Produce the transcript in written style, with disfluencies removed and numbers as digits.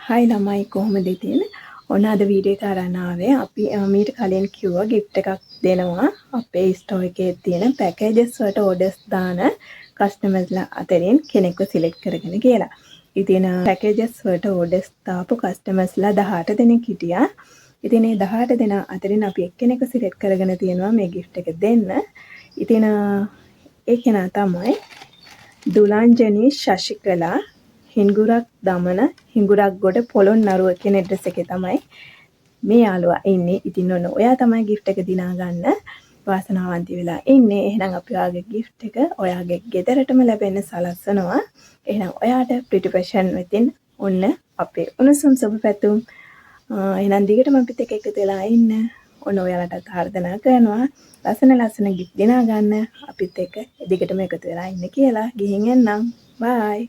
හයි ළමයි කොහොමද ඉතින්? ඔන්න අද වීඩියෝ එක අරන් ආවේ. අපි මීට කලින් කිව්වා gift එකක් දෙනවා අපේ ස්ටෝර් එකේ තියෙන packages වලට orders දාන customers අතරින් කෙනෙක්ව select කරගෙන කියලා. ඉතින් packages වලට orders දාපු customers ලා 18 දෙනෙක් හිටියා. ඉතින් මේ 18 දෙනා අතරින් අපි එක්කෙනෙක්ව select කරගෙන තියෙනවා මේ gift එක දෙන්න. ඉතින් ඒ කෙනා තමයි දුලාංජනී ශශිකලා හිඟුරක් දමන හිඟුරක් ගොඩ පොළොන්නරුව කියන ඇඩ්‍රස් එකේ තමයි මේ යාළුවා ඉන්නේ. ඉතින් ඔන්න ඔයා තමයි gift එක දිනා ගන්න වාසනාවන්ත වෙලා ඉන්නේ. එහෙනම් අපි ඔයාගේ gift එක ඔයාගේ ගෙදරටම ලැබෙන්න සලස්වනවා. එහෙනම් ඔයාට pretty fashion වෙතින් ඔන්න අපේ උණුසුම් සුබ පැතුම්. එහෙනම් දිගටම අපිත් එක්ක එකතු වෙලා ඉන්න. ඔන්න ඔයාලටත් ආරාධනා කරනවා ලස්සන gift දිනා ගන්න අපිත් එක්ක දිගටම එකතු වෙලා ඉන්න කියලා. ගිහින් එන්නම්. bye